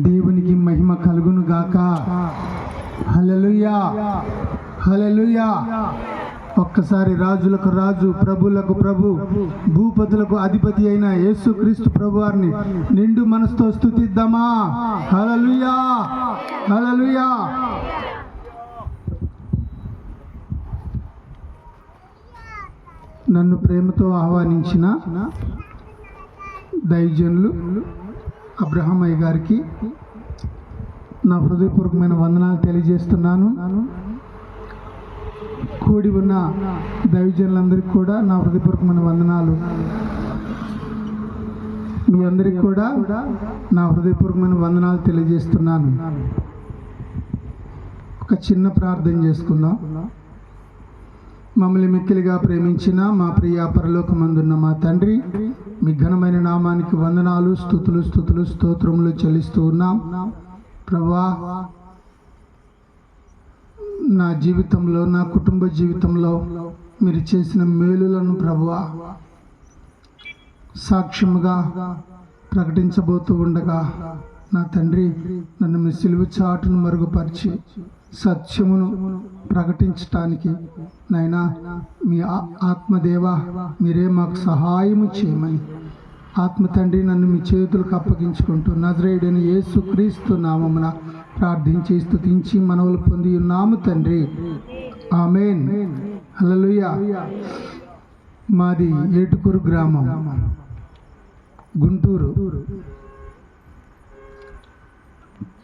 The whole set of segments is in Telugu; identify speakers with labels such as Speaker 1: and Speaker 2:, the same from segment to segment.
Speaker 1: దేవునికి మహిమ కలుగును గాక. హల్లెలూయా, హల్లెలూయా. ఒక్కసారి రాజులకు రాజు, ప్రభులకు ప్రభు, భూపతులకు అధిపతి అయిన యేసుక్రీస్తు ప్రభువారిని నిండు మనసుతో స్తుతిద్దామా. హల్లెలూయా, హల్లెలూయా. నన్ను ప్రేమతో ఆహ్వానించిన దైవజనులు అబ్రహమయ్య గారికి నా హృదయపూర్వకమైన వందనాలు తెలియజేస్తున్నాను. కూడి ఉన్న దైవజనులందరికీ కూడా నా హృదయపూర్వకమైన వందనాలు. మీ అందరికీ కూడా నా హృదయపూర్వకమైన వందనాలు తెలియజేస్తున్నాను. ఒక చిన్న ప్రార్థన చేసుకుందాం. మమ్మల్ని మిక్కిలిగా ప్రేమించిన మా ప్రియ పరలోకమందున్న మా తండ్రి, మీ ఘనమైన నామానికి వందనాలు, స్తుతులు స్తుతులు స్తోత్రములు చెల్లిస్తూ ఉన్నాం. ప్రభువా, నా జీవితంలో, నా కుటుంబ జీవితంలో మీరు చేసిన మేలులను ప్రభువా సాక్ష్యముగా ప్రకటించబోతూ ఉండగా నా తండ్రి, నన్ను మీ సిలువ చాటును మరుగుపరిచి సత్యమును ప్రకటించటానికి నాయనా మీ ఆత్మదేవ మీరే మాకు సహాయము చేయమని ఆత్మ తండ్రి నన్ను మీ చేతులకు అప్పగించుకుంటూ నజరేయుడైన యేసుక్రీస్తు నామమున ప్రార్థించి స్తుతించి మనవులు పొంది ఉన్నాము తండ్రి. ఆమేన్. హల్లెలూయా. మాది ఏటుకూరు గ్రామం, గుంటూరు.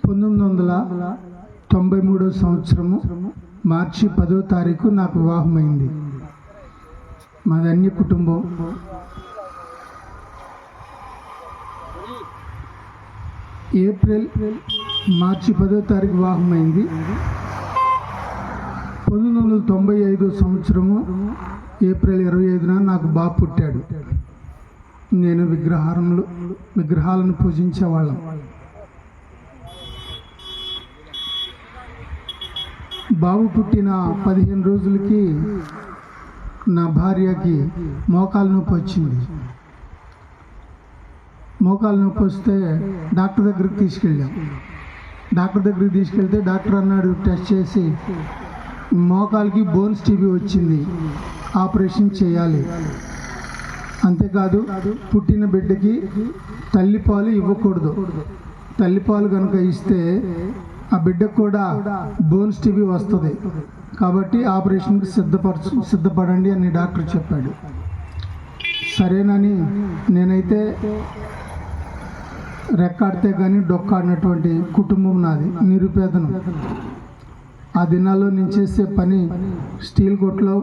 Speaker 1: 1993 సంవత్సరము మార్చి 10వ తారీఖు నాకు వివాహమైంది. మాది అన్య కుటుంబం. మార్చి 10వ తారీఖు వివాహమైంది. 1995 సంవత్సరము ఏప్రిల్ 25న నాకు బాబు పుట్టాడు. నేను విగ్రహాలను పూజించేవాళ్ళం. బాబు పుట్టిన 15 రోజులకి నా భార్యకి మోకాలు నొప్పి వచ్చింది. మోకాలు నొప్పి వస్తే డాక్టర్ దగ్గరికి తీసుకెళ్ళాం. డాక్టర్ దగ్గరికి తీసుకెళ్తే డాక్టర్ అన్నాడు, టెస్ట్ చేసి మోకాలికి బోన్స్ టీబీ వచ్చింది, ఆపరేషన్ చేయాలి. అంతేకాదు పుట్టిన బిడ్డకి తల్లిపాలు ఇవ్వకూడదు. తల్లిపాలు కనుక ఇస్తే ఆ బిడ్డకు కూడా బోన్స్ టీబీ వస్తుంది, కాబట్టి ఆపరేషన్కి సిద్ధపడండి అని డాక్టర్ చెప్పాడు. సరేనని నేనైతే రెక్కాడితే కానీ డొక్కాడినటువంటి కుటుంబం నాది, నిరుపేదను. ఆ దినాల్లో నేను చేసే పని స్టీల్ కొట్లో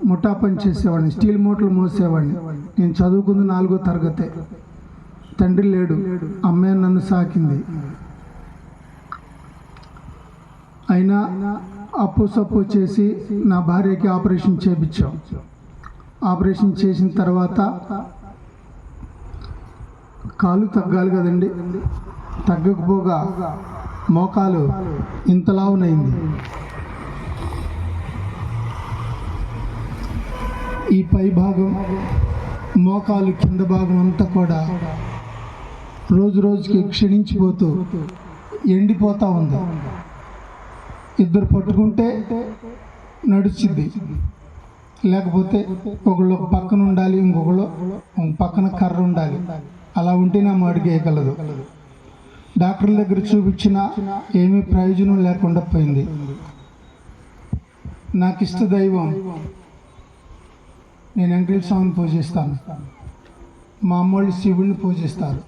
Speaker 1: ముఠా పని చేసేవాడిని, స్టీల్ మూటలు మోసేవాడిని. నేను చదువుకుంది 4వ తరగతే. తండ్రి లేడు, అమ్మే నన్ను సాకింది. అయినా అప్పు సప్పు చేసి నా భార్యకి ఆపరేషన్ చేయించాం. ఆపరేషన్ చేసిన తర్వాత కాలు తగ్గాలి కదండి, తగ్గకపోగా మోకాలు ఇంతలావునైంది. ఈ పై భాగం మోకాలు కింద భాగం అంతా కూడా రోజు రోజుకి క్షీణించిపోతూ ఎండిపోతూ ఉంది. ఇద్దరు పట్టుకుంటే నడుచుద్ది, లేకపోతే ఒకళ్ళు పక్కన ఉండాలి, ఇంకొకళ్ళు పక్కన కర్ర ఉండాలి. అలా ఉంటే నా అడుగేయగలదు. డాక్టర్ల దగ్గర చూపించినా ఏమీ ప్రయోజనం లేకుండా పోయింది. నాకు ఇష్ట దైవం నేను వెంకటేశ్వర స్వామిని పూజిస్తాను, మా అమ్మోళ్ళు శివుడిని పూజిస్తారు.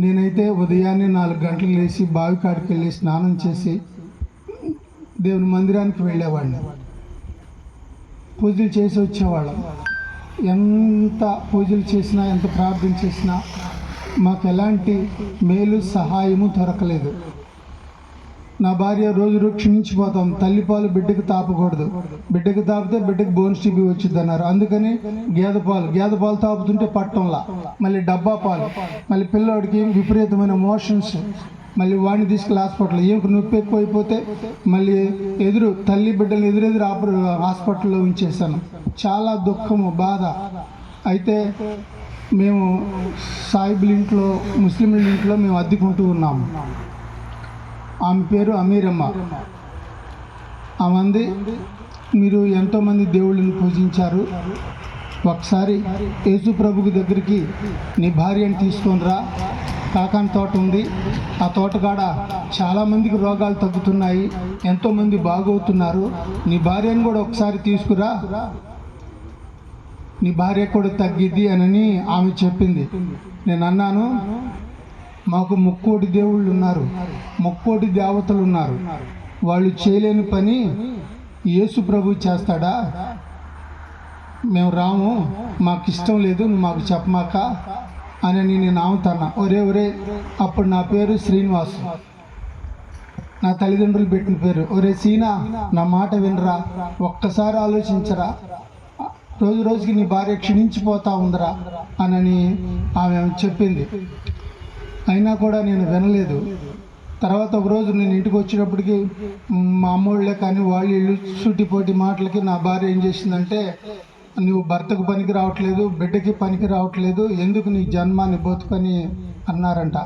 Speaker 1: నేనైతే ఉదయాన్నే 4 గంటలకు లేచి బావి కాడికి వెళ్ళి స్నానం చేసి దేవుని మందిరానికి వెళ్ళేవాడిని. పూజలు చేసి వచ్చేవాళ్ళం. ఎంత పూజలు చేసినా, ఎంత ప్రార్థన చేసినా మాకు ఎలాంటి మేలు సహాయము దొరకలేదు. నా భార్య రోజు క్షీణించిపోతాం, తల్లిపాలు బిడ్డకు తాపకూడదు, బిడ్డకు తాపితే బిడ్డకు బోన్స్ టీబీ వచ్చింది అన్నారు. అందుకని గేదె పాలు తాపుతుంటే పట్టంలా, మళ్ళీ డబ్బా పాలు, మళ్ళీ పిల్లోడికి విపరీతమైన మోషన్స్, మళ్ళీ వాడిని తీసుకెళ్ళి హాస్పిటల్, ఏమికి నొప్పి ఎక్కువైపోతే మళ్ళీ తల్లి బిడ్డలు ఎదురెదురు హాస్పిటల్లో ఉంచేసాను. చాలా దుఃఖము, బాధ. అయితే మేము సాయిబుల ఇంట్లో, ముస్లింల ఇంట్లో మేము అద్దెకుంటూ ఉన్నాము. ఆమె పేరు అమీరమ్మ. ఆమె అంది, మీరు ఎంతోమంది దేవుళ్ళని పూజించారు, ఒకసారి యేసు ప్రభుకి దగ్గరికి నీ భార్యని తీసుకొని రా, కాకాని తోట ఉంది, ఆ తోటకాడ చాలామందికి రోగాలు తగ్గుతున్నాయి, ఎంతోమంది బాగవుతున్నారు, నీ భార్యను కూడా ఒకసారి తీసుకురా, నీ భార్య కూడా తగ్గిద్ది అని ఆమె చెప్పింది. నేను అన్నాను, మాకు ముక్కోటి దేవుళ్ళు ఉన్నారు, ముక్కోటి దేవతలు ఉన్నారు, వాళ్ళు చేయలేని పని యేసు ప్రభు చేస్తాడా? మేము రాము, మాకు ఇష్టం లేదు, నువ్వు మాకు చెప్పమాక అని నేను ఆముతాను. ఒరే అప్పుడు నా పేరు శ్రీనివాస్, నా తల్లిదండ్రులు పెట్టిన పేరు. ఒరే సీనా, నా మాట వినరా, ఒక్కసారి ఆలోచించరా, రోజు రోజుకి నీ భార్య క్షీణించిపోతా ఉందిరా అని ఆమె చెప్పింది. అయినా కూడా నేను వినలేదు. తర్వాత ఒకరోజు నేను ఇంటికి వచ్చేటప్పటికి మా అమ్మోళ్ళే కానీ వాళ్ళు ఇల్లు చుట్టిపోటి మాటలకి నా భార్య ఏం చేసిందంటే, నువ్వు భర్తకు పనికి రావట్లేదు, బిడ్డకి పనికి రావట్లేదు, ఎందుకు నీ జన్మాన్ని బతుకని అన్నారంట.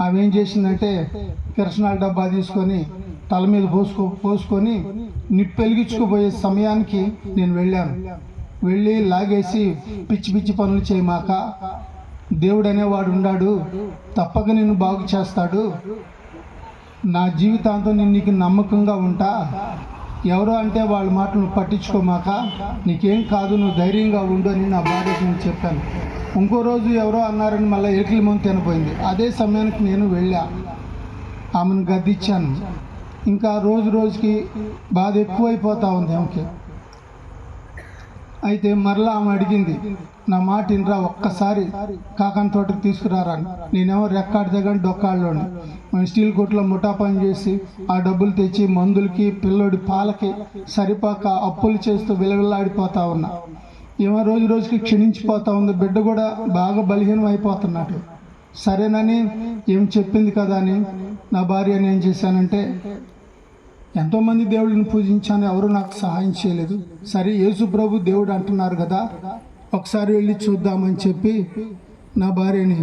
Speaker 1: ఆమె ఏం చేసిందంటే కిరసనాల డబ్బా తీసుకొని తల మీద పోసుకొని నిప్పు వెలిగించుకుపోయే సమయానికి నేను వెళ్ళి లాగేసి పిచ్చి పిచ్చి పనులు చేయమాక, దేవుడు అనేవాడు ఉన్నాడు, తప్పక నిన్ను బాగు చేస్తాడు, నా జీవితాంతం నేను నీకు నమ్మకంగా ఉంటా, ఎవరో అంటే వాళ్ళ మాటలు పట్టించుకోమాక, నీకేం కాదు, నువ్వు ధైర్యంగా ఉండు అని నా భార్యకి నేను చెప్పాను. ఇంకో రోజు ఎవరో అన్నారని మళ్ళీ ఏకిలి ముందు తినపోయింది. అదే సమయానికి నేను వెళ్ళా, ఆమెను గద్దిచ్చాను. ఇంకా రోజు రోజుకి బాధ ఎక్కువైపోతూ ఉంది ఆమెకి. అయితే మరలా ఆమె అడిగింది, నా మాట వినరా, ఒక్కసారి కాకాని తోటకి తీసుకురారా. నేనేమో రెక్కాడి దగ్గర డొక్కాళ్ళలోని స్టీల్ కొట్లో ముఠా పని చేసి ఆ డబ్బులు తెచ్చి మందులకి పిల్లోడి పాలకి సరిపాక అప్పులు చేస్తూ విలవిల్లాడిపోతా ఉన్నా. ఏమో రోజు రోజుకి క్షీణించిపోతా ఉంది, బిడ్డ కూడా బాగా బలహీనం అయిపోతున్నాడు. సరేనని ఏం చెప్పింది కదా అని నా భార్యని ఏం చేశానంటే, ఎంతోమంది దేవుళ్ళని పూజించాను, ఎవరు నాకు సహాయం చేయలేదు, సరే యేసు ప్రభు దేవుడు అంటున్నారు కదా, ఒకసారి వెళ్ళి చూద్దామని చెప్పి నా భార్యని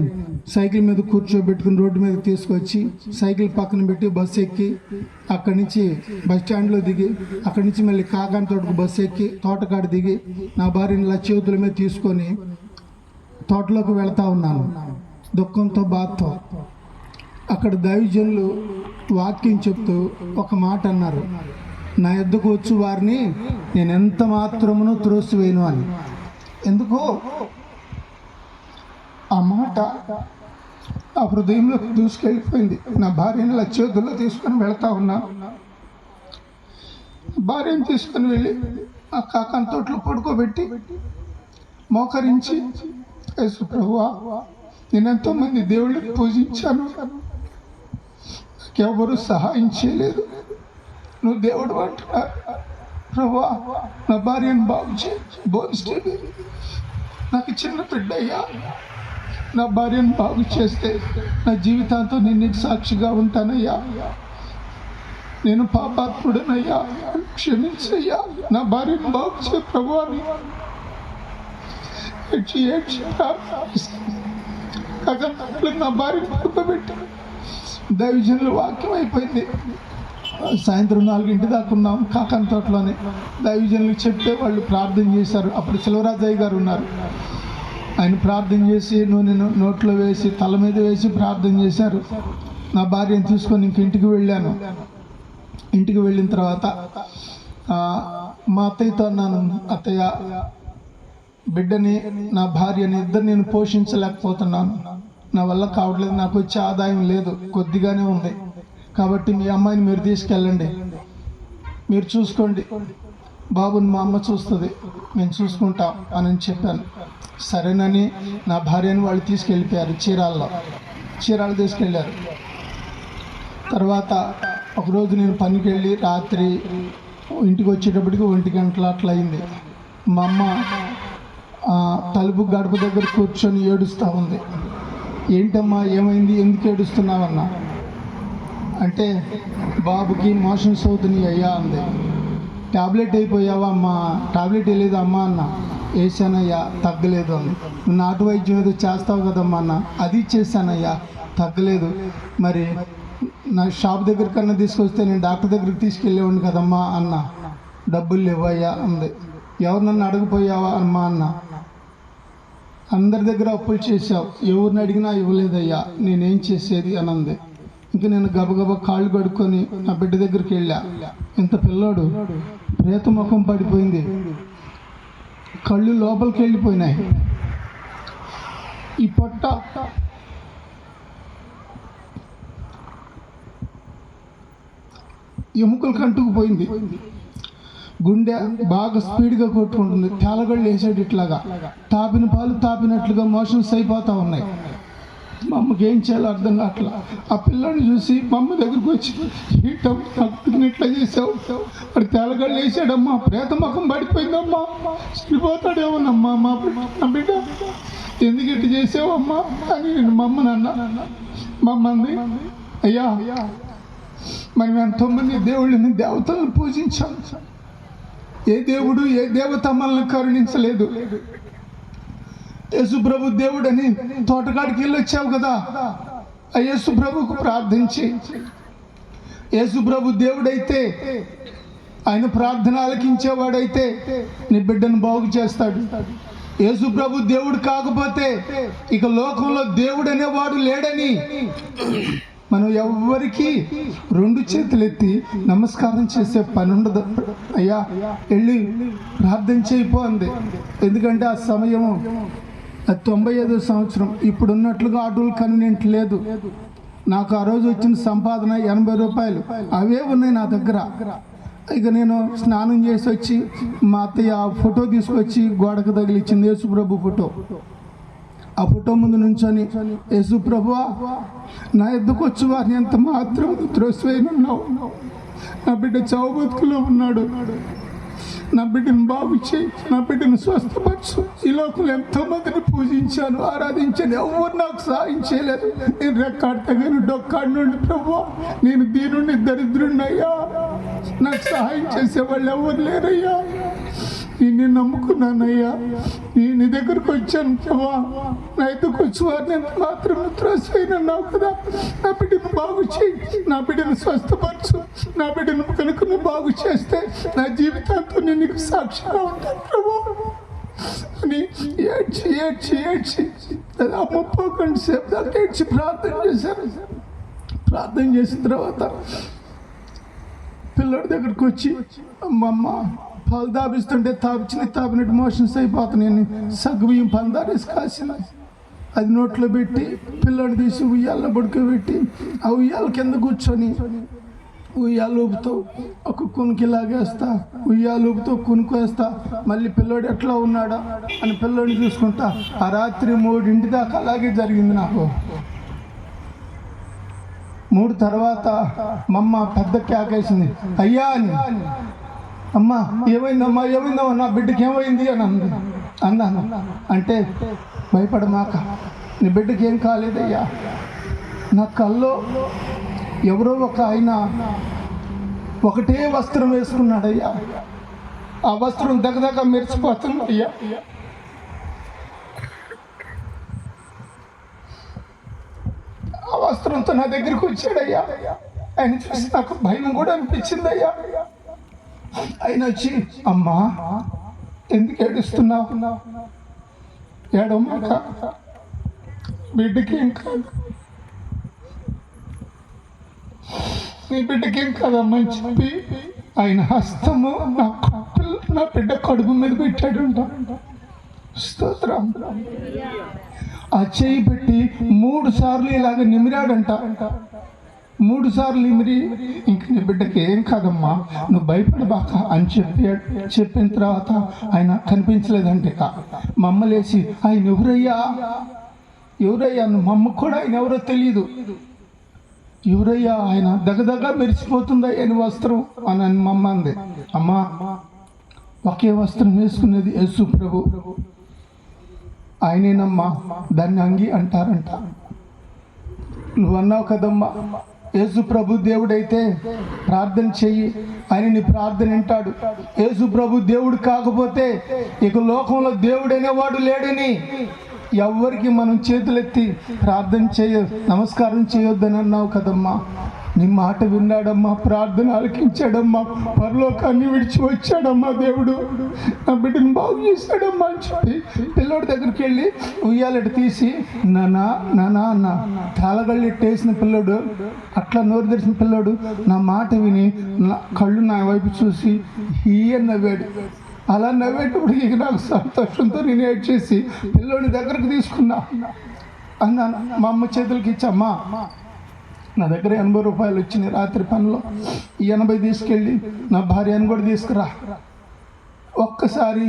Speaker 1: సైకిల్ మీద కూర్చోబెట్టుకుని రోడ్డు మీద తీసుకొచ్చి సైకిల్ పక్కన పెట్టి బస్సు ఎక్కి అక్కడి నుంచి బస్ స్టాండ్లో దిగి అక్కడి నుంచి మళ్ళీ కాకాని తోటకు బస్సు ఎక్కి తోటకాడ దిగి నా భార్యని ఇలా చేతుల మీద తీసుకొని తోటలోకి వెళ్తా ఉన్నాను దుఃఖంతో, బాధతో. అక్కడ దైవజనులు వాక్యం చెప్తూ ఒక మాట అన్నారు, నా యొద్దకు వచ్చి వారిని నేను ఎంత మాత్రమునో త్రోసివేయను అని. ఎందుకో ఆ మాట ఆ హృదయంలో దూసుకెళ్ళిపోయింది. నా భార్యని ఇలా చేతుల్లో తీసుకొని వెళ్తా ఉన్నా. భార్యను తీసుకొని వెళ్ళి ఆ కాకాని తోటలో పడుకోబెట్టి మోకరించి, యేసు ప్రభువా, నేను ఎంతోమంది దేవుళ్ళని పూజించాను, ఎవరు సహాయం చేయలేదు, నువ్వు దేవుడు అంటున్నారు ప్రభువా, నా భార్యను బాగు చేయి, బోధిస్తే నాకు చిన్న బిడ్డ అయ్యా, నా భార్యను బాగు చేస్తే నా జీవితాంతో నేను నీకు సాక్షిగా ఉంటానయ్యా, నేను పాపాత్ముడనయ్యా, క్షమించయ్యా, నా భార్యను బాగు చే ప్రభువా అని నా భార్యను పడుకోబెట్టాను. దైవజనుల వాక్యం అయిపోయింది. సాయంత్రం 4 దాకా ఉన్నాం కాకాని తోటలోనే. దైవజనులకు చెప్తే వాళ్ళు ప్రార్థన చేశారు. అప్పుడు శివరాజయ్య గారు ఉన్నారు. ఆయన ప్రార్థన చేసి నూనెను నోట్లో వేసి తల మీద వేసి ప్రార్థన చేశారు. నా భార్యను తీసుకొని ఇంక ఇంటికి వెళ్ళాను. ఇంటికి వెళ్ళిన తర్వాత మా అత్తయ్యతో అన్నాను, అత్తయ్య, బిడ్డని నా భార్యని ఇద్దరు నేను పోషించలేకపోతున్నాను, నా వల్ల కావట్లేదు, నాకు వచ్చే ఆదాయం లేదు, కొద్దిగానే ఉంది, కాబట్టి మీ అమ్మాయిని మీరు తీసుకెళ్ళండి, మీరు చూసుకోండి, బాబుని మా అమ్మ చూస్తుంది, మేము చూసుకుంటాం అని చెప్పాను. సరేనని నా భార్యని వాళ్ళు తీసుకెళ్ళిపోయారు. చీరాలు తీసుకెళ్ళారు. తర్వాత ఒకరోజు నేను పనికి వెళ్ళి రాత్రి ఇంటికి వచ్చేటప్పటికి 1 గంటల అట్లా అయింది. మా అమ్మ తలుపు గడప దగ్గర కూర్చొని ఏడుస్తూ ఉంది. ఏంటమ్మా ఏమైంది, ఎందుకు ఏడుస్తున్నావన్నా అంటే, బాబుకి మోషన్స్ అవుతున్నాయి అయ్యా అంది. ట్యాబ్లెట్ అయిపోయావా అమ్మా, ట్యాబ్లెట్ వెళ్ళేదా అమ్మా అన్న. వేసానయ్యా, తగ్గలేదు అంది. నువ్వు నాటు వైద్యం ఏదో చేస్తావు కదమ్మా అన్న, అది చేశానయ్యా, తగ్గలేదు. మరి నా షాప్ దగ్గర కన్నా తీసుకొస్తే నేను డాక్టర్ దగ్గరికి తీసుకెళ్ళేవాడిని కదమ్మా అన్న. డబ్బులు లేవయ్యా అంది. ఎవరు నన్ను అడగపోయావా అమ్మా అన్న. అందరి దగ్గర అప్పులు చేశావు, ఎవరిని అడిగినా ఇవ్వలేదయ్యా, నేనేం చేసేది అని అంది. ఇంక నేను గబగబా కాళ్ళు కడుక్కొని నా బిడ్డ దగ్గరికి వెళ్ళా. ఇంత పిల్లోడు ప్రేత ముఖం పడిపోయింది, కళ్ళు లోపలికి వెళ్ళిపోయినాయి, ఈ పొట్ట ఎముకలు కంటుకుపోయింది, గుండె బాగా స్పీడ్గా కొట్టుకుంటుంది, తేలగళ్ళు వేసాడు ఇట్లాగా, తాపిన పాలు తాపినట్లుగా మోషన్స్ అయిపోతూ ఉన్నాయి. మా అమ్మకి ఏం చేయాలో అర్థం కావట్లా. ఆ పిల్లని చూసి మా అమ్మ దగ్గరికి వచ్చి, ఇట్లా చేసావు, వాడు తేలగళ్ళు వేసాడమ్మా, ప్రేత ముఖం పడిపోయిందమ్మా, చనిపోతాడేమోనమ్మా మా బిడ్డ, ఎందుకు ఇట్లా చేసావమ్మా అని నేను మా అమ్మని అన్నా. మా అమ్మ అంది, అయ్యా మనం ఎంతోమంది దేవుళ్ళని దేవతలను పూజించాం, ఏ దేవుడు ఏ దేవత మనల్ని కరుణించలేదు. యేసు ప్రభు దేవుడని తోటకాడికి వెళ్ళి వచ్చావు కదా, ఆ యేసు ప్రభుకు ప్రార్థించి, యేసు ప్రభు దేవుడైతే, ఆయన ప్రార్థన ఆలకించేవాడైతే నీ బిడ్డను బాగు చేస్తాడు. యేసు ప్రభు దేవుడు కాకపోతే ఇక లోకంలో దేవుడు అనేవాడు లేడని మనం ఎవ్వరికి రెండు చేతులు ఎత్తి నమస్కారం చేసే పని ఉండదు. అయ్యా వెళ్ళి ప్రార్థన చేయిపో అంది. ఎందుకంటే ఆ సమయము 95వ సంవత్సరం, ఇప్పుడున్నట్లుగా ఆటోలు కన్వీనియంట్ లేదు. నాకు ఆ రోజు వచ్చిన సంపాదన 80 రూపాయలు, అవే ఉన్నాయి నా దగ్గర. ఇక నేను స్నానం చేసి వచ్చి మా అత్తయ్య ఆ ఫోటో తీసుకొచ్చి గోడకు తగిలిచ్చింది, యేసు ప్రభు ఫోటో. ఆ ఫోటో ముందు నుంచొని, యేసు ప్రభువా నా ఎద్దుకు వచ్చి వారిని ఎంత మాత్రం త్రోసివేయనున్నావు, నా బిడ్డ చావు బతుకులో ఉన్నాడు, నా బిడ్డను బాగు చేయి, నా బిడ్డను స్వస్థపరచు. ఈ లోకంలో ఎంతో మందిని పూజించాను, ఆరాధించాను, ఎవరు నాకు సహాయం చేయలేదు. నేను రెక్కాడతగాను డొక్కాడి నుండి ప్రభువా, నేను దీనుండి దరిద్రున్నయ్యా, నాకు సహాయం చేసేవాళ్ళు ఎవరు లేరయ్యా, నేను నమ్ముకున్నానయ్యా, నేను నీ దగ్గరకు వచ్చాను ప్రభా, నా ఎద్దుకు వచ్చి వారిని మాత్రం త్రోసివేయనన్నావు కదా, నా బిడ్డను బాగు చేయి, నా బిడ్డను స్వస్థపరచు, నా బిడ్డను కనుక నువ్వు బాగు చేస్తే నా జీవితాంతో నేను నీకు సాక్షిగా ఉంటాను ప్రభా అని ఏడ్చి ఏడ్చి ఏడ్చి 30 గంటల సేపు దాకా ఏడ్చి ప్రార్థన చేశాను. ప్రార్థన చేసిన తర్వాత పిల్లడి దగ్గరకు వచ్చి, అమ్మమ్మ పాలు తాపిస్తుంటే తాపినట్టు మోషన్స్ అయిపోతున్నాయని సగ్గుబియ్యం పందారేసి కాసిన, అది నోట్లో పెట్టి పిల్లడు తీసి ఉయ్యాల పడుకోబెట్టి ఆ ఉయ్యాల కింద కూర్చొని ఉయ్యాలు ఊపుతూ ఒక కునికి లాగేస్తా, ఉయ్యాలు ఊపుతూ కునుకేస్తా, మళ్ళీ పిల్లోడు ఎట్లా ఉన్నాడా అని పిల్లోడిని చూసుకుంటా. ఆ రాత్రి 3 దాకా అలాగే జరిగింది నాకు. 3 తర్వాత మా అమ్మ పెద్ద కేకేసింది, అయ్యా అని. అమ్మా ఏమైందమ్మా ఏమైందమ్మా, నా బిడ్డకి ఏమైంది అని అన్నాను. అంటే భయపడమాక, నీ బిడ్డకి ఏం కాలేదయ్యా, నా కల్లో ఎవరో ఒక ఆయన ఒకటే వస్త్రం వేసుకున్నాడయ్యా, ఆ వస్త్రం దగ్గర మెరిసిపోతుంది అయ్యా, ఆ వస్త్రంతో నా దగ్గరికి వచ్చాడయ్యా. ఆయన చూసి నాకు భయం కూడా అనిపించిందయ్యా. ఆయన వచ్చి, అమ్మా ఎందుకు ఏడుస్తున్నావు, ఏడమ్మాక, బిడ్డకి ఏం కాదు, నీ బిడ్డకి ఏం కాదమ్మా అని చెప్పి ఆయన హస్తము నా బిడ్డ కడుపు మీద పెట్టాడంట. స్తోత్రం. ఆ చేయి పెట్టి 3 సార్లు ఇలాగ నిమిరాడంట. 3 సార్లు నిమిరి, ఇంక నీ బిడ్డకి ఏం కాదమ్మా, నువ్వు భయపడబాక అని చెప్పిన తర్వాత ఆయన కనిపించలేదంటే మా అమ్మ లేచి, ఆయన ఎవరయ్యా మా అమ్మకు కూడా ఆయన ఎవరో తెలియదు, ఎవరయ్యా ఆయన, దగ్గర మెరిసిపోతుందా అని వస్త్రం అని మా అమ్మ అంది. అమ్మా ఒకే వస్త్రం వేసుకునేది యేసు ప్రభు, ఆయనేనమ్మా, దాన్ని అంగి అంటారంట. నువ్వు అన్నావు కదమ్మా, యేసు ప్రభు దేవుడైతే ప్రార్థన చెయ్యి, ఆయన నీ ప్రార్థన వింటాడు. యేసు ప్రభు దేవుడు కాకపోతే ఇక లోకంలో దేవుడైనవాడు లేడని ఎవరికి మనం చేతులెత్తి ప్రార్థన నమస్కారం చేయొద్దని అన్నావు కదమ్మా. నీ మాట విన్నాడమ్మా, ప్రార్థన ఆలకించాడమ్మా, పరలోకాన్ని విడిచి వచ్చాడమ్మా. దేవుడు నా బిడ్డను బాగు చేశాడమ్మా అని చెప్పి పిల్లోడి దగ్గరికి వెళ్ళి ఉయ్యాలెట తీసి నానా నానా అన్న తాళగళ్ళెట్టేసిన పిల్లోడు, అట్లా నోరు తెరిచిన పిల్లోడు నా మాట విని కళ్ళు నా వైపు చూసి హీయ నవ్వాడు. అలా నవ్వేటప్పుడు ఇక నాకు సంతోషంతో నేను ఏడ్చేసి పిల్లోని దగ్గరకు తీసుకున్నా. అన్నాను, మా అమ్మ చేతులకి ఇచ్చమ్మా, నా దగ్గర 80 రూపాయలు వచ్చినాయి రాత్రి పనిలో, ఈ 80 తీసుకెళ్ళి నా భార్యను కూడా తీసుకురా. ఒక్కసారి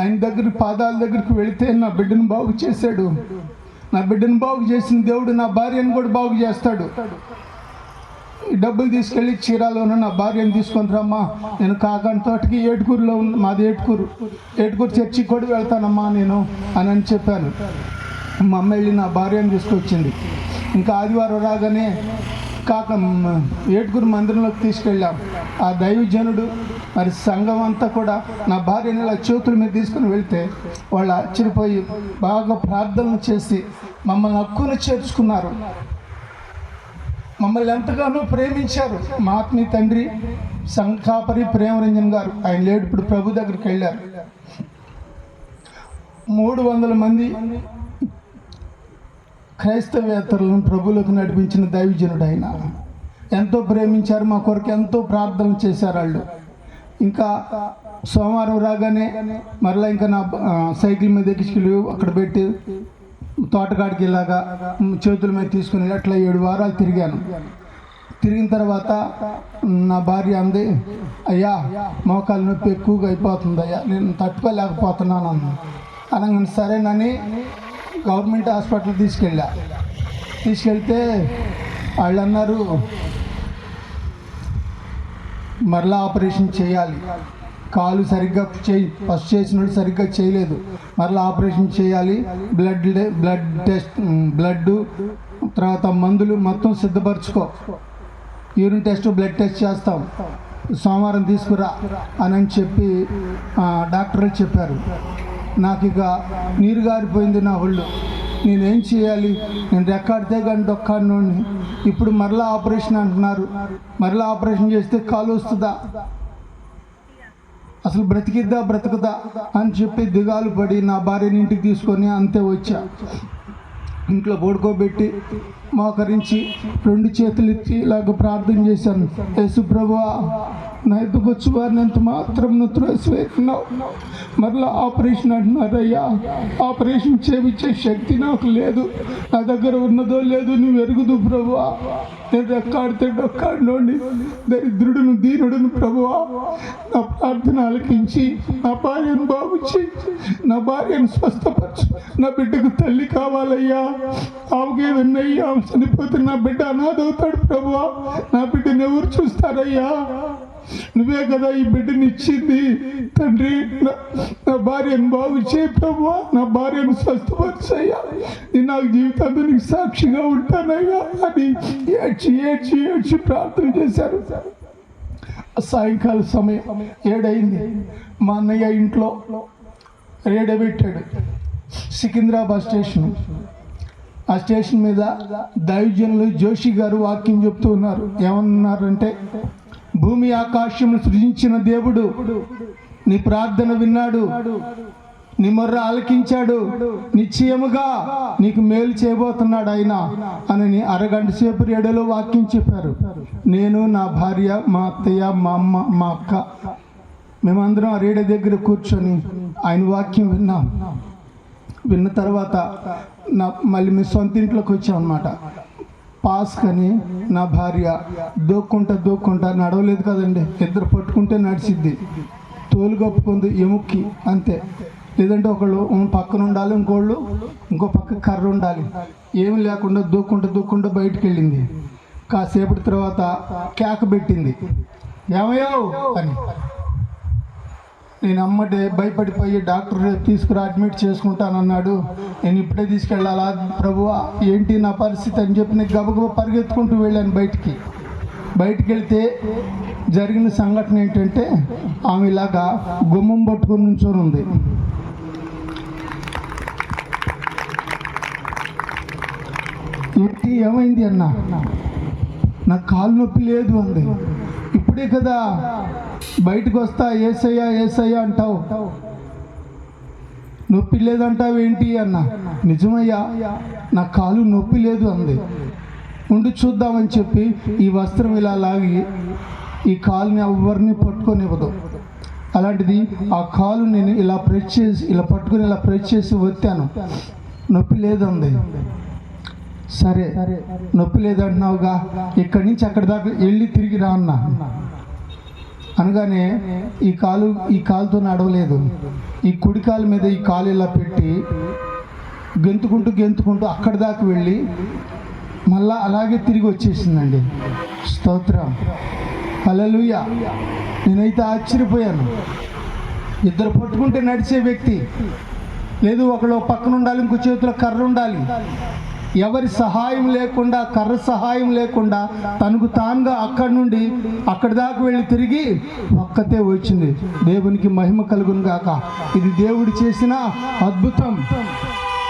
Speaker 1: ఆయన దగ్గర పాదాల దగ్గరికి వెళితే నా బిడ్డను బాగు చేశాడు. నా బిడ్డను బాగు చేసిన దేవుడు నా భార్యను కూడా బాగు చేస్తాడు. ఈ డబ్బులు తీసుకెళ్ళి చీరాలోనే నా భార్యను తీసుకొని రమ్మా, నేను కాకాని తోటకి ఏటుకూరులో మాది ఏటుకూరు చర్చికి కూడా వెళ్తానమ్మా నేను అని చెప్పాను. మా అమ్మ వెళ్ళి నా భార్యను తీసుకొచ్చింది. ఇంకా ఆదివారం రాగానే ఏటుకూరు మందిరంలోకి తీసుకెళ్ళాం. ఆ దైవజనుడు మరి సంఘం అంతా కూడా నా భార్యని ఇలా చేతుల మీద తీసుకుని వెళ్తే వాళ్ళు ఆశ్చర్యపోయి బాగా ప్రార్థనలు చేసి మమ్మల్ని హక్కును చేర్చుకున్నారు. మమ్మల్ని ఎంతగానో ప్రేమించారు. మా ఆత్మీయ తండ్రి సంఘాపరి ప్రేమరంజన్ గారు, ఆయన లేడు, ఇప్పుడు ప్రభు దగ్గరికి వెళ్ళారు. 300 మంది క్రైస్తవేతరులను ప్రభువులకు నడిపించిన దైవజనుడు ఆయన. ఎంతో ప్రేమించారు, మా కొరకు ఎంతో ప్రార్థన చేశారు వాళ్ళు. ఇంకా సోమవారం రాగానే మరలా ఇంకా నా సైకిల్ మీద ఎక్కించుకెళ్ళి అక్కడ పెట్టి తోటకాడికి ఇలాగా చేతుల మీద తీసుకుని అట్లా 7 వారాలు తిరిగాను. తిరిగిన తర్వాత నా భార్య అంది, అయ్యా మోకాలు నొప్పి ఎక్కువగా అయిపోతుంది అయ్యా, నేను తట్టుకోలేకపోతున్నాను అనగానే సరేనని గవర్నమెంట్ హాస్పిటల్ తీసుకెళ్తే వాళ్ళు అన్నారు మరలా ఆపరేషన్ చేయాలి, కాలు సరిగ్గా ఫస్ట్ చేసినప్పుడు సరిగ్గా చేయలేదు, మరలా ఆపరేషన్ చేయాలి, బ్లడ్ టెస్ట్, బ్లడ్ తర్వాత మందులు మొత్తం సిద్ధపరచుకో, యూరిన్ టెస్ట్ బ్లడ్ టెస్ట్ చేస్తాం, సోమవారం తీసుకురా అని చెప్పి డాక్టర్లు చెప్పారు. నాకు ఇక నీరు గారిపోయింది నా ఒళ్ళు. నేనేం చేయాలి? నేను రెక్కాడితే కానీ డొక్కాడినోడిని. ఇప్పుడు మరలా ఆపరేషన్ అంటున్నారు, మరలా ఆపరేషన్ చేస్తే కాలు వస్తుందా, అసలు బ్రతుకుదా అని చెప్పి దిగాలు పడి నా భార్యని ఇంటికి తీసుకొని అంతే వచ్చా. ఇంట్లో పడుకోబెట్టి మోకరించి 2 చేతులు ఎత్తి ఇలాగ ప్రార్థన చేశాను. యేసు ప్రభువా, నా ఎద్దుకు వచ్చి వారిని ఎంత మాత్రం త్రోసివేస్తున్నావు, మరలా ఆపరేషన్ అంటున్నారయ్యా, ఆపరేషన్ చేయించే శక్తి నాకు లేదు, నా దగ్గర ఉన్నదో లేదు నువ్వు ఎరుగుదు ప్రభువా, నేను రెక్కాడితే డొక్కాడినోండి, దరిద్రుడును దీనుడును ప్రభువా, నా ప్రార్థన ఆలకించి నా భార్యను బాగు చేయి, నా భార్యను స్వస్థపరచు, నా బిడ్డకు తల్లి కావాలయ్యా, ఆవుకేదన్నయ్యా చనిపోతే నా బిడ్డ అనాథవుతాడు ప్రభువా, నా బిడ్డను ఎవరు చూస్తారయ్యా, నువ్వే కదా ఈ బిడ్డని ఇచ్చింది తండ్రి, నా భార్యను బాగు చేయి ప్రభువా, నా భార్యను స్వస్థపరచయ్యా, నేను నాకు జీవితాంతో నీకు సాక్షిగా ఉంటానయ్యా అని ఏడ్చి ప్రార్థన చేశారు. సాయంకాల సమయం 7 అయింది. మా అన్నయ్య ఇంట్లో రేడియో పెట్టాడు, సికింద్రాబాద్ స్టేషన్. ఆ స్టేషన్ మీద దైవజనులు జోషి గారు వాక్యం చెప్తూ ఉన్నారు. ఏమన్నారంటే, భూమి ఆకాశమును సృజించిన దేవుడు నీ ప్రార్థన విన్నాడు, నీ మొర్ర ఆలకించాడు, నిశ్చయముగా నీకు మేలు చేయబోతున్నాడు ఆయన అని అరగంట సేపు రేడియోలో వాక్యం చెప్పారు. నేను, నా భార్య, మా అత్తయ్య, మా అమ్మ, మా అక్క, మేమందరం ఆ రేడియో దగ్గర కూర్చొని ఆయన వాక్యం విన్నాం. విన్న తర్వాత మళ్ళీ మీ సొంత ఇంట్లోకి వచ్చాం అన్నమాట. పాస్కని నా భార్య దూక్కుంటా నడవలేదు కదండి, ఇద్దరు పట్టుకుంటే నడిచిద్ది, తోలు కప్పుకుంది ఎముక్కి అంతే, లేదంటే ఒకళ్ళు పక్కన ఉండాలి, ఇంకో పక్క కర్ర ఉండాలి, ఏమి లేకుండా దూక్కుంటూ బయటికి వెళ్ళింది. కాసేపటి తర్వాత కేక పెట్టింది, ఏమయ్యో అని. నేను అమ్మటే భయపడిపోయి డాక్టర్ తీసుకురా అడ్మిట్ చేసుకుంటానన్నాడు. నేను ఇప్పుడే తీసుకెళ్ళాలా ప్రభువా, ఏంటి నా పరిస్థితి అని చెప్పి నేను గబగబా పరిగెత్తుకుంటూ వెళ్ళాను బయటికి వెళ్తే జరిగిన సంఘటన ఏంటంటే, ఆమె ఇలాగా గుమ్మం పట్టుకొని నుంచొని ఉంది. ఏంటి ఏమైంది అన్న? నాకు కాలు నొప్పి లేదు అంది. ఇప్పుడే కదా బయటకు వస్తా ఏసయ్యా ఏసయ్యా అంటావు, నొప్పి లేదంటావు ఏంటి అన్న? నిజమయ్యా, నా కాలు నొప్పి లేదు అంది. ఉండి చూద్దామని చెప్పి ఈ వస్త్రం ఇలా లాగి ఈ కాలుని ఎవరిని పట్టుకొనివ్వదు. అలాంటిది ఆ కాలు నేను ఇలా ప్రెస్ చేసి వచ్చాను, నొప్పి లేదంది. సరే నొప్పి లేదంటున్నావుగా, ఇక్కడి నుంచి అక్కడి దాకా వెళ్ళి తిరిగి రా అన్న. అనగానే ఈ కాలుతో నడవలేదు. ఈ కుడి కాలు మీద ఈ కాలు ఇలా పెట్టి గెంతుకుంటూ అక్కడి దాకా వెళ్ళి మళ్ళా అలాగే తిరిగి వచ్చేసిందండి. స్తోత్రం, హల్లెలూయా. నేనైతే ఆశ్చర్యపోయాను. ఇద్దరు పట్టుకుంటే నడిచే వ్యక్తి లేదు, ఒకళ్ళు పక్కన ఉండాలి, ఇంకో చేతిలో కర్ర ఉండాలి. ఎవరి సహాయం లేకుండా, కర్ర సహాయం లేకుండా తనకు తానుగా అక్కడి నుండి అక్కడి దాకా వెళ్ళి తిరిగి ఒక్కతే వచ్చింది. దేవునికి మహిమ కలుగును గాక. ఇది దేవుడు చేసిన అద్భుతం.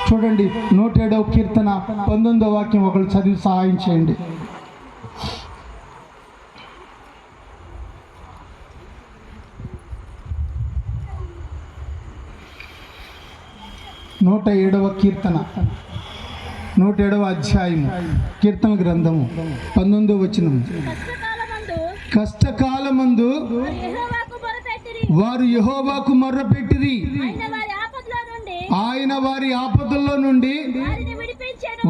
Speaker 1: చూడండి 107వ కీర్తన 19వ వాక్యం ఒకళ్ళు చదివి సహాయం చేయండి. నూట 7వ కీర్తన 107వ అధ్యాయము కీర్తన గ్రంథము 19వ వచనం. కష్టకాలమందు వారు యెహోవాకు మొర్రపెట్టిరి, ఆయన వారి ఆపదల్లో నుండి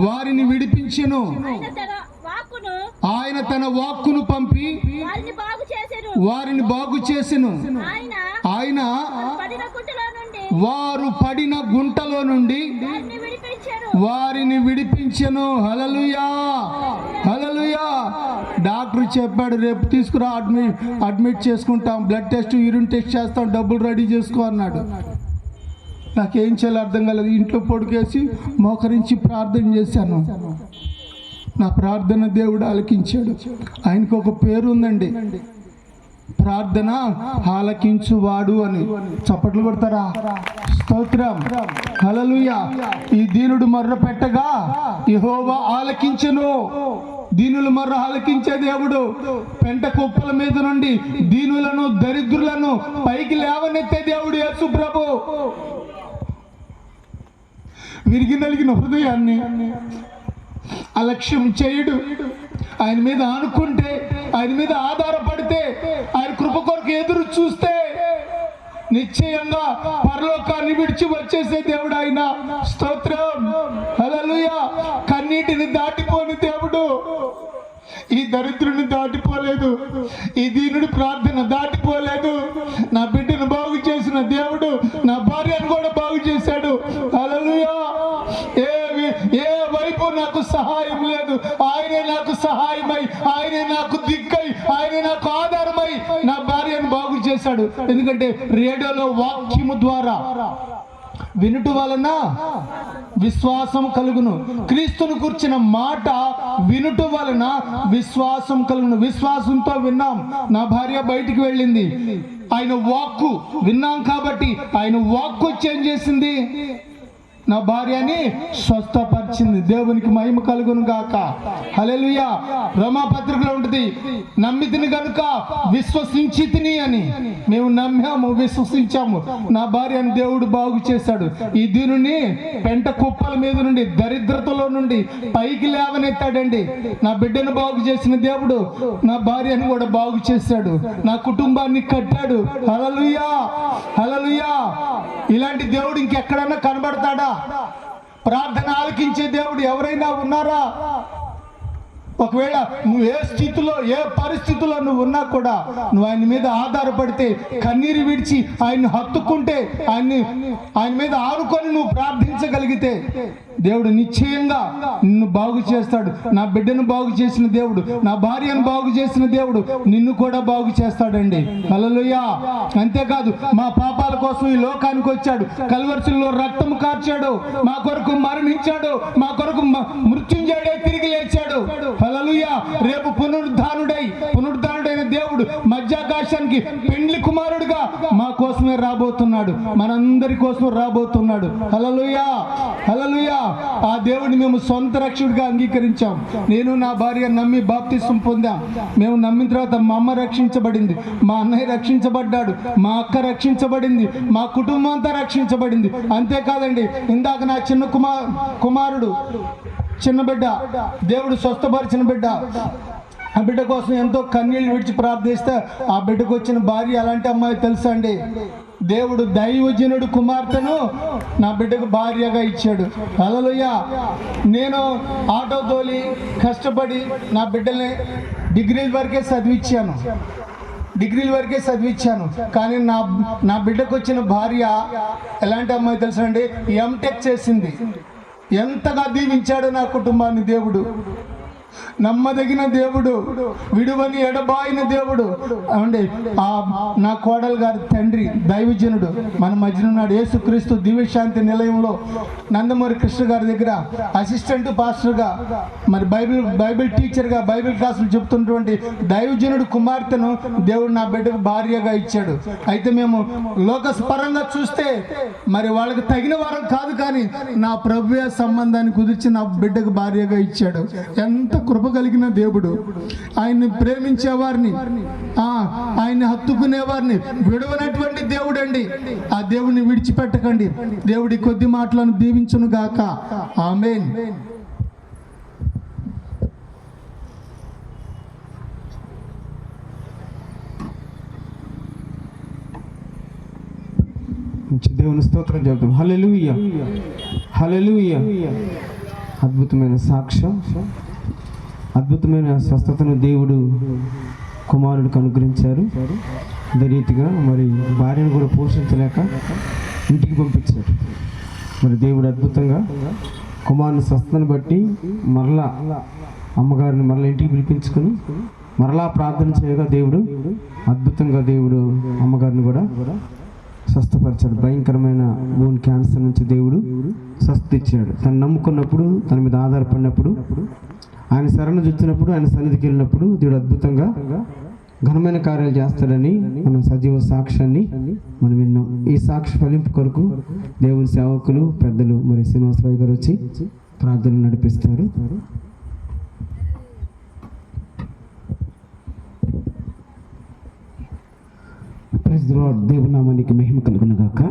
Speaker 1: వారిని విడిపించెను. ఆయన తన వాక్కును పంపి వారిని బాగు చేసెను. ఆయన వారు పడిన గుంటలో నుండి వారిని విడిపించెను. హల్లెలూయా, హల్లెలూయా. డాక్టర్ చెప్పాడు, రేపు తీసుకురా, అడ్మిట్ చేసుకుంటాం, బ్లడ్ టెస్ట్ యూరిన్ టెస్ట్ చేస్తాం, డబ్బులు రెడీ చేసుకో అన్నాడు. నాకేం చేయాలో అర్థం కాలేదు. ఇంట్లో పొడికేసి మోకరించి ప్రార్థన చేశాను. నా ప్రార్థన దేవుడు ఆలకించాడు. ఆయనకు ఒక పేరు ఉందండి, ప్రార్థన ఆలకించువాడు అని. చప్పట్లు కొడతారా? స్తోత్రం, హల్లెలూయా. ఈ దీనుడు మొర్ర పెట్టగా యెహోవా ఆలకించెను. దీనులు మొర్ర ఆలకించే దేవుడు. పెంట కుప్పల మీద నుండి దీనులను దరిద్రులను పైకి లేవనెత్తే దేవుడు యేసు ప్రభు. విరిగి నలిగిన హృదయాన్ని అలక్ష్యం చేయడు. ఆయన మీద ఆనుకుంటే, ఆయన మీద ఆధారపడితే, ఆయన కృప కొరకు ఎదురు చూస్తే నిశ్చయంగా పరలోకాన్ని విడిచి వచ్చేసే దేవుడు ఆయన. స్తోత్రం, హల్లెలూయా. కన్నీటిని దాటిపోని దేవుడు. ఈ దరిద్రుని దాటిపోలేదు, ఈ దీనుడి ప్రార్థన దాటిపోలేదు. నా బిడ్డను బాగు చేసిన దేవుడు నా భార్యను కూడా బాగు చేశాడు. హల్లెలూయా. ఏ వైపు నాకు సహాయం లేదు, ఆయనే నాకు సహాయమై, ఆయనే నాకు దిక్కై, ఆయనే నాకు ఆధారమై నా భార్యను బాగు చేశాడు. ఎందుకంటే రేడియోలో వాక్యము ద్వారా వినుట వలన విశ్వాసం కలుగును. క్రీస్తును కూర్చిన మాట వినుట వలన విశ్వాసం కలుగును. విశ్వాసంతో విన్నాం. నా భార్య బయటికి వెళ్ళింది, ఆయన వాక్కు విన్నాం కాబట్టి ఆయన వాక్కు వచ్చి ఏం చేసింది? నా భార్యని స్వస్థపరిచింది. దేవునికి మహిమ కలుగును గాక. హల్లెలూయా. రోమాపత్రికలో ఉంటుంది, నమ్మితిని గనుక విశ్వసించితిని అని. మేము నమ్మాము, విశ్వసించాము. నా భార్యని దేవుడు బాగు చేశాడు. ఈ దీనిని పెంట కుప్పల మీద నుండి, దరిద్రతలో నుండి పైకి లేవనెత్తాడండి. నా బిడ్డను బాగు చేసిన దేవుడు నా భార్యను కూడా బాగు చేశాడు. నా కుటుంబాన్ని కట్టాడు. హల్లెలూయా, హల్లెలూయా. ఇలాంటి దేవుడు ఇంకెక్కడన్నా కనబడతాడా? ప్రార్థన ఆలకించే దేవుడు ఎవరైనా ఉన్నారా? ఒకవేళ నువ్వు ఏ స్థితిలో, ఏ పరిస్థితుల్లో నువ్వు ఉన్నా కూడా నువ్వు ఆయన మీద ఆధారపడితే, కన్నీరు విడిచి ఆయన్ని హత్తుకుంటే, ఆయన మీద ఆనుకొని నువ్వు ప్రార్థించగలిగితే కలిగితే దేవుడు నిశ్చయంగా నిన్ను బాగు చేస్తాడు. నా బిడ్డను బాగు చేసిన దేవుడు, నా భార్యను బాగు చేసిన దేవుడు నిన్ను కూడా బాగు చేస్తాడండి. హల్లెలూయా. అంతేకాదు మా పాపాల కోసం ఈ లోకానికి వచ్చాడు, కల్వరిలో రక్తం కార్చాడు, మా కొరకు మరణించాడు, మా కొరకు మృత్యుంజయుడే తిరిగి లేచాడు. హల్లెలూయా. రేపు పునరుద్ధానుడైన దేవుడు మధ్యాకాశానికి పెండ్లి కుమారుడుగా మా కోసమే రాబోతున్నాడు, మనందరి కోసం రాబోతున్నాడు. హల్లెలూయా, హల్లెలూయా. ఆ దేవుడిని మేము సొంత రక్షకుడిగా అంగీకరించాం. నేను నా భార్య నమ్మి బాప్తిసం పొందాం. మేము నమ్మిన తర్వాత మా అమ్మ రక్షించబడింది, మా అన్నయ్య రక్షించబడ్డాడు, మా అక్క రక్షించబడింది, మా కుటుంబం అంతా రక్షించబడింది. అంతేకాదండి, ఇందాక నా చిన్న కుమారుడు చిన్న బిడ్డ, దేవుడు స్వస్థపరిచిన బిడ్డ, ఆ బిడ్డ కోసం ఎంతో కన్నీళ్ళు విడిచి ప్రార్థిస్తే ఆ బిడ్డకు వచ్చిన భార్య అలాంటి అమ్మాయి తెలుసా అండి? దేవుడు దైవజనుడు కుమార్తెను నా బిడ్డకు భార్యగా ఇచ్చాడు. హల్లెలూయా. నేను ఆటో తోలి కష్టపడి నా బిడ్డల్ని డిగ్రీల వరకే చదివించాను. కానీ నా బిడ్డకు వచ్చిన భార్య ఎలాంటి అమ్మాయి తెలుసా అండి? ఎంటెక్ చేసింది. ఎంతగా దీవించాడు నా కుటుంబాన్ని దేవుడు. నమ్మదగిన దేవుడు, విడువని ఎడబాయిన దేవుడు అండి. నా కోడలు గారి తండ్రి దైవజనుడు మన మధ్యన ఉన్నాడు. యేసుక్రీస్తు దివ్యశాంతి నిలయంలో నందమూరి కృష్ణ గారి దగ్గర అసిస్టెంట్ పాస్టర్గా, మరి బైబిల్ టీచర్గా బైబిల్ క్లాసులు చెప్తున్నటువంటి దైవజనుడు కుమార్తెను దేవుడు నా బిడ్డకు భార్యగా ఇచ్చాడు. అయితే మేము లోకపరంగా చూస్తే మరి వాళ్ళకి తగిన వారం కాదు, కానీ నా ప్రభువే సంబంధాన్ని కుదిర్చి నా బిడ్డకు భార్యగా ఇచ్చాడు. ఎంత కృప కలిగిన దేవుడు. ఆయన్ని ప్రేమించేవారిని, ఆయన్ని హత్తుకునేవారిని విడవనటువంటి దేవుడు అండి. ఆ దేవుడిని విడిచిపెట్టకండి. దేవుడి కొద్ది మాటలను దీవించును గాక. ఆమేన్.
Speaker 2: దేవుని స్తోత్రం చెబుతాం. హల్లెలూయా, హల్లెలూయా. అద్భుతమైన సాక్ష్యం, అద్భుతమైన స్వస్థతను దేవుడు కుమారుడికి అనుగ్రహించారు. అదే రీతిగా మరి భార్యను కూడా పోషించలేక ఇంటికి పంపించారు. మరి దేవుడు అద్భుతంగా కుమారుని స్వస్థతను బట్టి మరలా అమ్మగారిని మరలా ఇంటికి పిలిపించుకొని మరలా ప్రార్థన చేయగా దేవుడు అద్భుతంగా దేవుడు అమ్మగారిని కూడా స్వస్థపరిచాడు. భయంకరమైన బోన్ క్యాన్సర్ నుంచి దేవుడు స్వస్థ ఇచ్చాడు. తను నమ్ముకున్నప్పుడు, తన మీద ఆధారపడినప్పుడు, ఆయన శరణు చూచినప్పుడు, ఆయన సన్నిధికి వెళ్ళినప్పుడు దేవుడు అద్భుతంగా ఘనమైన కార్యాలు చేస్తాడని మనం సజీవ సాక్ష్యాన్ని మనం విన్నాం. ఈ సాక్షి ఫలింపు కొరకు దేవుని సేవకులు పెద్దలు మరి శ్రీనివాసరావు గారు వచ్చి ప్రార్థనలు నడిపిస్తారు. Praise the lord. దేవుని నామానికి మహిమ కలుగును గాక.